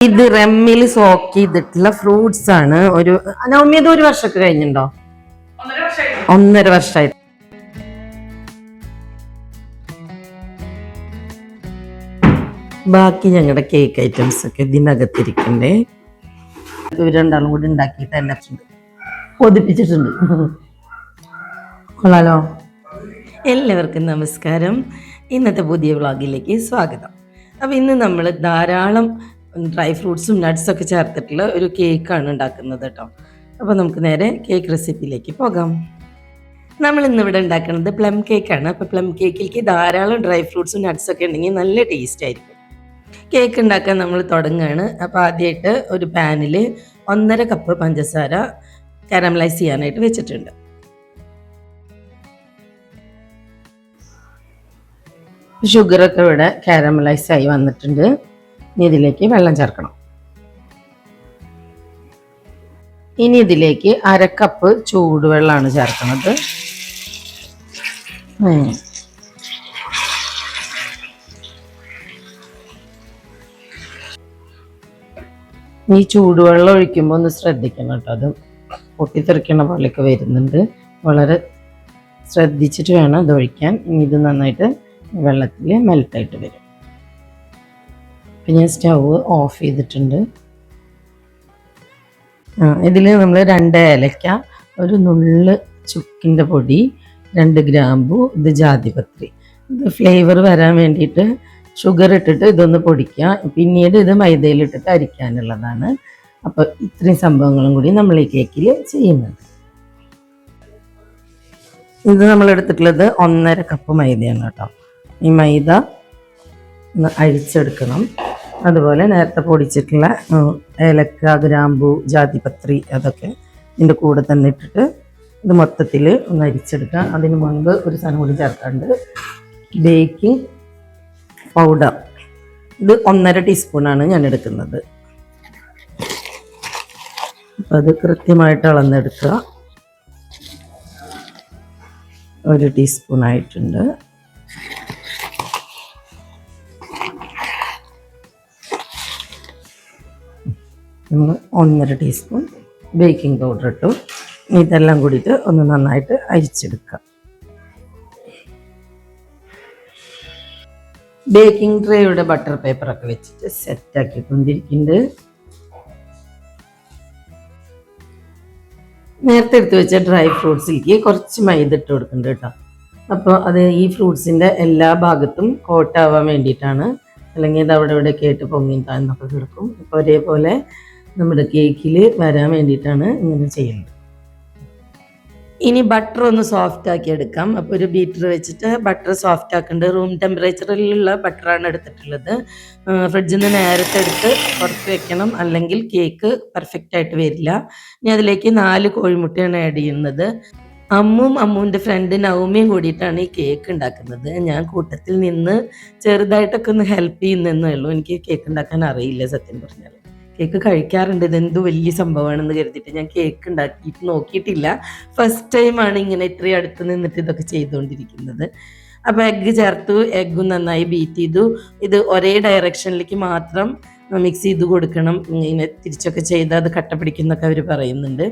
ഇത് റമ്മിൽ സോക്ക് ചെയ്തിട്ടുള്ള ഫ്രൂട്ട്സ് ആണ്. നവമി ഇത് ഒരു വർഷമൊക്കെ കഴിഞ്ഞിട്ടുണ്ടോ? 1.5 വർഷമായി. ബാക്കി ഞങ്ങളുടെ കേക്ക് ഐറ്റംസ് ഒക്കെ ഇതിനകത്തിരിക്കണ്ടേ. ഇവർ രണ്ടാളും കൂടി ഉണ്ടാക്കിയിട്ട് എല്ലാം പൊതിപ്പിച്ചിട്ടുണ്ട്. കൊള്ളാലോ. എല്ലാവർക്കും നമസ്കാരം. ഇന്നത്തെ പുതിയ വ്ളോഗിലേക്ക് സ്വാഗതം. അപ്പോൾ ഇന്ന് നമ്മൾ ധാരാളം ഡ്രൈ ഫ്രൂട്ട്സും നട്ട്സൊക്കെ ചേർത്തിട്ടുള്ള ഒരു കേക്കാണ് ഉണ്ടാക്കുന്നത് കേട്ടോ. അപ്പോൾ നമുക്ക് നേരെ കേക്ക് റെസിപ്പിയിലേക്ക് പോകാം. നമ്മൾ ഇന്നിവിടെ ഉണ്ടാക്കുന്നത് പ്ലം കേക്കാണ്. അപ്പോൾ പ്ലം കേക്കിലേക്ക് ധാരാളം ഡ്രൈ ഫ്രൂട്ട്സും നട്ട്സൊക്കെ ഉണ്ടെങ്കിൽ നല്ല ടേസ്റ്റ് ആയിരിക്കും. കേക്ക് ഉണ്ടാക്കാൻ നമ്മൾ തുടങ്ങുകയാണ്. അപ്പോൾ ആദ്യമായിട്ട് ഒരു പാനിൽ 1.5 കപ്പ് പഞ്ചസാര കാരമലൈസ് ചെയ്യാനായിട്ട് വെച്ചിട്ടുണ്ട്. ഷുഗറൊക്കെ ഇവിടെ കാരമലൈസ് ആയി വന്നിട്ടുണ്ട്. ഇനി ഇതിലേക്ക് വെള്ളം ചേർക്കണം. ഇനി ഇതിലേക്ക് 1/2 കപ്പ് ചൂടുവെള്ളമാണ് ചേർക്കുന്നത്. ഈ ചൂടുവെള്ളം ഒഴിക്കുമ്പോൾ ഒന്ന് ശ്രദ്ധിക്കണം കേട്ടോ. അത് പൊട്ടിത്തെറിക്കണ പോലെയൊക്കെ വരുന്നുണ്ട്. വളരെ ശ്രദ്ധിച്ചിട്ട് വേണം അത് ഒഴിക്കാൻ. ഇനി ഇത് നന്നായിട്ട് വെള്ളത്തിൽ മെൽറ്റായിട്ട് വരും. ഞാൻ സ്റ്റവ് ഓഫ് ചെയ്തിട്ടുണ്ട്. ഇതിൽ നമ്മൾ 2 ഏലക്ക, ഒരു നുള്ള് ചുക്കിൻ്റെ പൊടി, 2 ഗ്രാമ്പു, ഇത് ജാതിപത്രി. ഇത് ഫ്ലേവർ വരാൻ വേണ്ടിയിട്ട് ഷുഗർ ഇട്ടിട്ട് ഇതൊന്ന് പൊടിക്കുക. പിന്നീട് ഇത് മൈദയിലിട്ടിട്ട് അരിക്കാനുള്ളതാണ്. അപ്പോൾ ഇത്രയും സംഭവങ്ങളും കൂടി നമ്മൾ ഈ കേക്കിൽ ചെയ്യുന്നുണ്ട്. ഇത് നമ്മൾ എടുത്തിട്ടുള്ളത് 1.5 കപ്പ് മൈദയാണ് കേട്ടോ. ഈ മൈദ ഒന്ന് അഴിച്ചെടുക്കണം. അതുപോലെ നേരത്തെ പൊടിച്ചിട്ടുള്ള ഏലക്ക, ഗ്രാമ്പു, ജാതിപത്രി അതൊക്കെ ഇതിൻ്റെ കൂടെ തന്നെ ഇട്ടിട്ട് ഇത് മൊത്തത്തിൽ ഒന്ന് അരിച്ചെടുക്കുക. അതിന് മുൻപ് ഒരു സാധനം കൂടി ചേർക്കാണ്ട്, ബേക്കിംഗ് പൗഡർ. ഇത് 1.5 ടീസ്പൂണാണ് ഞാൻ എടുക്കുന്നത്. അപ്പം അത് കൃത്യമായിട്ട് അളന്നെടുക്കുക. 1 ടീസ്പൂൺ ആയിട്ടുണ്ട്. നമ്മൾ 1.5 ടീസ്പൂൺ ബേക്കിംഗ് പൗഡർ ഇട്ടു. ഇതെല്ലാം കൂടിയിട്ട് ഒന്ന് നന്നായിട്ട് അരിച്ചെടുക്കുക. ബേക്കിംഗ് ട്രേയുടെ ബട്ടർ പേപ്പറൊക്കെ വെച്ചിട്ട് സെറ്റാക്കിക്കൊണ്ടിരിക്കുന്നുണ്ട്. നേരത്തെ എടുത്ത് വെച്ച ഡ്രൈ ഫ്രൂട്ട്സിലേക്ക് കുറച്ച് മൈദ ഇട്ട് കൊടുക്കുന്നുണ്ട് കേട്ടോ. അപ്പോൾ അത് ഈ ഫ്രൂട്ട്സിൻ്റെ എല്ലാ ഭാഗത്തും കോട്ടാവാൻ വേണ്ടിയിട്ടാണ്. അല്ലെങ്കിൽ ഇത് അവിടെ ഇവിടെ കേട്ട് പൊങ്ങി താന്നൊക്കെ കിടക്കും. അപ്പോൾ ഒരേപോലെ നമ്മുടെ കേക്കിൽ വരാൻ വേണ്ടിയിട്ടാണ് ഇങ്ങനെ ചെയ്യുന്നത്. ഇനി ബട്ടർ ഒന്ന് സോഫ്റ്റ് ആക്കി എടുക്കാം. അപ്പോൾ ഒരു ബീറ്റർ വെച്ചിട്ട് ബട്ടർ സോഫ്റ്റ് ആക്കുന്നുണ്ട്. റൂം ടെമ്പറേച്ചറിലുള്ള ബട്ടറാണ് എടുത്തിട്ടുള്ളത്. ഫ്രിഡ്ജിൽ നിന്ന് നേരത്തെ എടുത്ത് പുറത്ത് വെക്കണം, അല്ലെങ്കിൽ കേക്ക് പെർഫെക്റ്റ് ആയിട്ട് വരില്ല. ഇനി അതിലേക്ക് 4 കോഴിമുട്ടയാണ് ആഡ് ചെയ്യുന്നത്. അമ്മുവിൻ്റെ ഫ്രണ്ട് നവമിയും കൂടിയിട്ടാണ് ഈ കേക്ക് ഉണ്ടാക്കുന്നത്. ഞാൻ കൂട്ടത്തിൽ നിന്ന് ചെറുതായിട്ടൊക്കെ ഒന്ന് ഹെൽപ്പ് ചെയ്യുന്നേ ഉള്ളൂ. എനിക്ക് കേക്ക് ഉണ്ടാക്കാൻ അറിയില്ല സത്യം പറഞ്ഞാൽ. കേക്ക് കഴിക്കാറുണ്ട്, ഇതെന്തോ വലിയ സംഭവമാണെന്ന് കരുതിയിട്ട് ഞാൻ കേക്ക് ഉണ്ടാക്കിയിട്ട് നോക്കിയിട്ടില്ല. ഫസ്റ്റ് ടൈമാണ് ഇങ്ങനെ ഇത്രയും അടുത്ത് നിന്നിട്ട് ഇതൊക്കെ ചെയ്തുകൊണ്ടിരിക്കുന്നത്. അപ്പോൾ എഗ്ഗ് ചേർത്തു. എഗ്ഗും നന്നായി ബീറ്റ് ചെയ്തു. ഇത് ഒരേ ഡയറക്ഷനിലേക്ക് മാത്രം മിക്സ് ചെയ്ത് കൊടുക്കണം. ഇങ്ങനെ തിരിച്ചൊക്കെ ചെയ്ത് അത് കട്ട പിടിക്കുന്നൊക്കെ അവർ പറയുന്നുണ്ട്.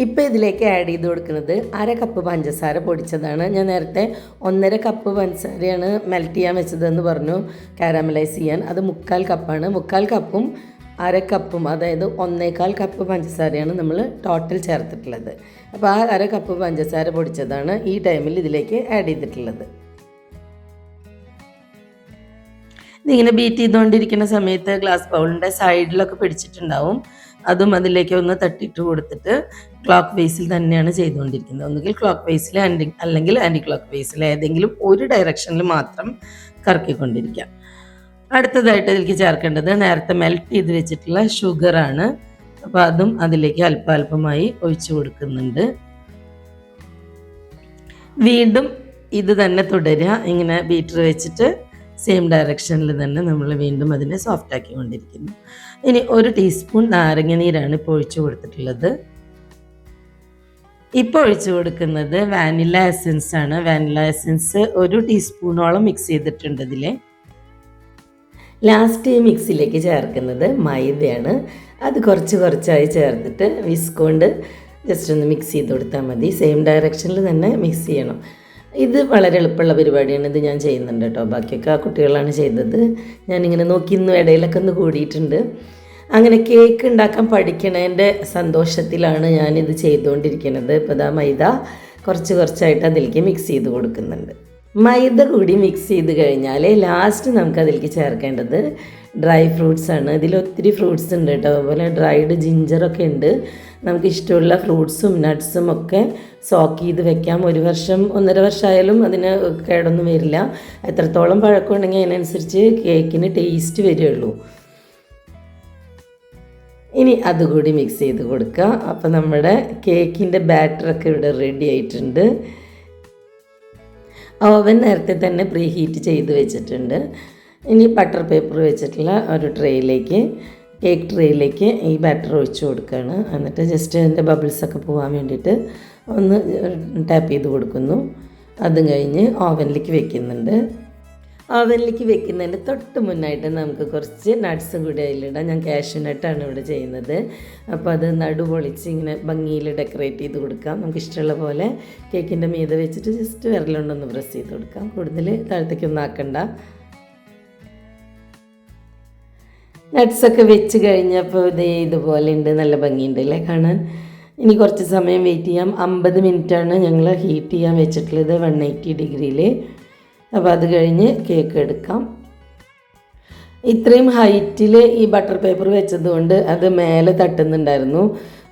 ഇപ്പോൾ ഇതിലേക്ക് ആഡ് ചെയ്ത് കൊടുക്കുന്നത് 1/2 കപ്പ് പഞ്ചസാര പൊടിച്ചതാണ്. ഞാൻ നേരത്തെ 1.5 കപ്പ് പഞ്ചസാരയാണ് മെൽറ്റ് ചെയ്യാൻ വെച്ചതെന്ന് പറഞ്ഞു, കാരമലൈസ് ചെയ്യാൻ. അത് 1/4 കപ്പാണ്. 1/4 കപ്പും 1/2 കപ്പും, അതായത് 1.25 കപ്പ് പഞ്ചസാരയാണ് നമ്മൾ ടോട്ടൽ ചേർത്തിട്ടുള്ളത്. അപ്പോൾ ആ 1/2 കപ്പ് പഞ്ചസാര പൊടിച്ചതാണ് ഈ ടൈമിൽ ഇതിലേക്ക് ആഡ് ചെയ്തിട്ടുള്ളത്. ഇതിങ്ങനെ ബീറ്റ് ചെയ്തുകൊണ്ടിരിക്കുന്ന സമയത്ത് ഗ്ലാസ് ബൗളിൻ്റെ സൈഡിലൊക്കെ പിടിച്ചിട്ടുണ്ടാവും. അതും അതിലേക്ക് ഒന്ന് തട്ടിയിട്ട് കൊടുത്തിട്ട് ക്ലോക്ക് വേസിൽ തന്നെയാണ് ചെയ്തുകൊണ്ടിരിക്കുന്നത്. ഒന്നുകിൽ ക്ലോക്ക് വേസിൽ അല്ലെങ്കിൽ ആൻറ്റി ക്ലോക്ക് വേസിൽ, ഏതെങ്കിലും ഒരു ഡയറക്ഷനിൽ മാത്രം കറക്കിക്കൊണ്ടിരിക്കാം. അടുത്തതായിട്ട് ഇതിലേക്ക് ചേർക്കേണ്ടത് നേരത്തെ മെൽറ്റ് ചെയ്ത് വെച്ചിട്ടുള്ള ഷുഗറാണ്. അപ്പോൾ അതും അതിലേക്ക് അല്പമായി ഒഴിച്ചു കൊടുക്കുന്നുണ്ട്. വീണ്ടും ഇത് തന്നെ തുടരുക. ഇങ്ങനെ ബീറ്റർ വെച്ചിട്ട് സെയിം ഡയറക്ഷനിൽ തന്നെ നമ്മൾ വീണ്ടും അതിനെ സോഫ്റ്റ് ആക്കിക്കൊണ്ടിരിക്കുന്നു. ഇനി 1 ടീസ്പൂൺ നാരങ്ങ നീരാണ് ഇപ്പോൾ ഒഴിച്ചു കൊടുത്തിട്ടുള്ളത്. ഇപ്പോൾ ഒഴിച്ചു കൊടുക്കുന്നത് വാനില എസൻസ് ആണ്. വാനില എസൻസ് 1 ടീസ്പൂണോളം മിക്സ് ചെയ്തിട്ടുണ്ട് ഇതിൽ. ലാസ്റ്റ് മിക്സിലേക്ക് ചേർക്കുന്നത് മൈദയാണ്. അത് കുറച്ചായി ചേർത്തിട്ട് വിസ്ക് കൊണ്ട് ജസ്റ്റ് ഒന്ന് മിക്സ് ചെയ്ത് കൊടുത്താൽ മതി. സെയിം ഡയറക്ഷനിൽ തന്നെ മിക്സ് ചെയ്യണം. ഇത് വളരെ എളുപ്പമുള്ള പരിപാടിയാണ്. ഇത് ഞാൻ ചെയ്യുന്നുണ്ട് കേട്ടോ. ബാക്കിയൊക്കെ ആ കുട്ടികളാണ് ചെയ്തത്. ഞാനിങ്ങനെ നോക്കി ഇന്നും ഇടയിലൊക്കെ ഒന്ന് കൂടിയിട്ടുണ്ട്. അങ്ങനെ കേക്ക് ഉണ്ടാക്കാൻ പഠിക്കണതിൻ്റെ സന്തോഷത്തിലാണ് ഞാനിത് ചെയ്തുകൊണ്ടിരിക്കുന്നത്. ഇപ്പോൾ ഇതാ മൈദ കുറച്ചായിട്ട് അതിലേക്ക് മിക്സ് ചെയ്ത് കൊടുക്കുന്നുണ്ട്. മൈദ കൂടി മിക്സ് ചെയ്ത് കഴിഞ്ഞാൽ ലാസ്റ്റ് നമുക്ക് അതിലേക്ക് ചേർക്കേണ്ടത് ഡ്രൈ ഫ്രൂട്ട്സാണ്. ഇതിലൊത്തിരി ഫ്രൂട്ട്സ് ഉണ്ട് കേട്ടോ. അതുപോലെ ഡ്രൈഡ് ജിഞ്ചറൊക്കെ ഉണ്ട്. നമുക്ക് ഇഷ്ടമുള്ള ഫ്രൂട്ട്സും നട്ട്സും ഒക്കെ സോക്ക് ചെയ്ത് വെക്കാം. 1 വർഷം 1.5 വർഷമായാലും അതിന് കേടൊന്നും വരില്ല. എത്രത്തോളം പഴക്കമുണ്ടെങ്കിൽ അതിനനുസരിച്ച് കേക്കിന് ടേസ്റ്റ് വരികയുള്ളൂ. ഇനി അതുകൂടി മിക്സ് ചെയ്ത് കൊടുക്കുക. അപ്പോൾ നമ്മുടെ കേക്കിൻ്റെ ബാറ്ററൊക്കെ ഇവിടെ റെഡി ആയിട്ടുണ്ട്. ഓവൻ നേരത്തെ തന്നെ പ്രീ ഹീറ്റ് ചെയ്ത് വെച്ചിട്ടുണ്ട്. ഇനി ബട്ടർ പേപ്പർ വെച്ചിട്ടുള്ള ഒരു കേക്ക് ട്രേയിലേക്ക് ഈ ബാറ്റർ ഒഴിച്ച് കൊടുക്കുകയാണ്. എന്നിട്ട് ജസ്റ്റ് അതിൻ്റെ ബബിൾസൊക്കെ പോകാൻ വേണ്ടിയിട്ട് ഒന്ന് ടാപ്പ് ചെയ്ത് കൊടുക്കുന്നു. അതും കഴിഞ്ഞ് ഓവനിലേക്ക് വെക്കുന്നുണ്ട്. ഓവനിലേക്ക് വെക്കുന്നതിൻ്റെ തൊട്ട് മുന്നായിട്ട് നമുക്ക് കുറച്ച് നട്ട്സും കൂടി അതിലിടാം. ഞാൻ കാഷ്യൂ നട്ടാണ് ഇവിടെ ചെയ്യുന്നത്. അപ്പോൾ അത് നടു പൊളിച്ച് ഇങ്ങനെ ഭംഗിയിൽ ഡെക്കറേറ്റ് ചെയ്ത് കൊടുക്കാം. നമുക്ക് ഇഷ്ടമുള്ള പോലെ കേക്കിൻ്റെ മീതെ വെച്ചിട്ട് ജസ്റ്റ് വിരലുകൊണ്ടൊന്ന് പ്രസ് ചെയ്ത് കൊടുക്കാം. കൂടുതൽ താഴത്തേക്കൊന്നും ആക്കണ്ട. നട്ട്സൊക്കെ വെച്ച് കഴിഞ്ഞപ്പോൾ ഇതുപോലെ ഉണ്ട്. നല്ല ഭംഗിയുണ്ട് അല്ലേ കാണാൻ. ഇനി കുറച്ച് സമയം വെയിറ്റ് ചെയ്യാം. 50 മിനിറ്റാണ് ഞങ്ങൾ ഹീറ്റ് ചെയ്യാൻ വെച്ചിട്ടുള്ളത് 180 ഡിഗ്രിയിൽ. അപ്പോൾ അത് കഴിഞ്ഞ് കേക്ക് എടുക്കാം. ഇത്രയും ഹൈറ്റിൽ ഈ ബട്ടർ പേപ്പർ വെച്ചതുകൊണ്ട് അത് മേലെ തട്ടുന്നുണ്ടായിരുന്നു.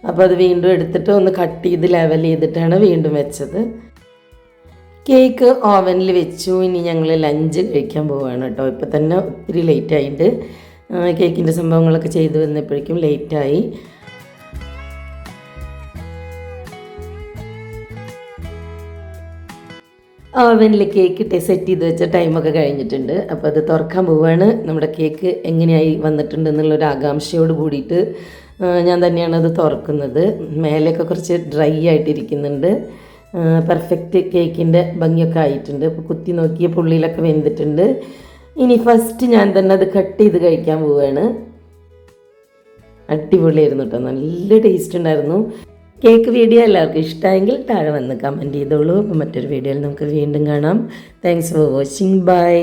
അപ്പോൾ അത് വീണ്ടും എടുത്തിട്ട് ഒന്ന് കട്ട് ചെയ്ത് ലെവൽ ചെയ്തിട്ടാണ് വീണ്ടും വെച്ചത്. കേക്ക് ഓവനിൽ വെച്ചു. ഇനി ഞങ്ങൾ ലഞ്ച് കഴിക്കാൻ പോവുകയാണ് കേട്ടോ. ഇപ്പോൾ തന്നെ ഒത്തിരി ലേറ്റായിട്ട് കേക്കിൻ്റെ സംഭവങ്ങളൊക്കെ ചെയ്തു വന്നപ്പോഴേക്കും ലേറ്റായി. ഓവനിൽ കേക്ക് സെറ്റ് ചെയ്ത് വെച്ച ടൈമൊക്കെ കഴിഞ്ഞിട്ടുണ്ട്. അപ്പോൾ അത് തുറക്കാൻ പോവുകയാണ്. നമ്മുടെ കേക്ക് എങ്ങനെയായി വന്നിട്ടുണ്ടെന്നുള്ളൊരു ആകാംക്ഷയോട് കൂടിയിട്ട് ഞാൻ തന്നെയാണ് അത് തുറക്കുന്നത്. മേലെയൊക്കെ കുറച്ച് ഡ്രൈ ആയിട്ടിരിക്കുന്നുണ്ട്. പെർഫെക്റ്റ് കേക്കിൻ്റെ ഭംഗിയൊക്കെ ആയിട്ടുണ്ട്. അപ്പോൾ കുത്തി നോക്കിയ പുള്ളിയിലൊക്കെ വെന്തിട്ടുണ്ട്. ഇനി ഫസ്റ്റ് ഞാൻ തന്നെ അത് കട്ട് ചെയ്ത് കഴിക്കാൻ പോവുകയാണ്. അടിപൊളിയായിരുന്നു കേട്ടോ. നല്ല ടേസ്റ്റ് ഉണ്ടായിരുന്നു. കേക്ക് വീഡിയോ എല്ലാവർക്കും ഇഷ്ടമായെങ്കിൽ താഴെ വന്ന് കമൻറ്റ് ചെയ്തോളൂ. അപ്പോൾ മറ്റൊരു വീഡിയോയിൽ നമുക്ക് വീണ്ടും കാണാം. Thanks for watching. ബൈ.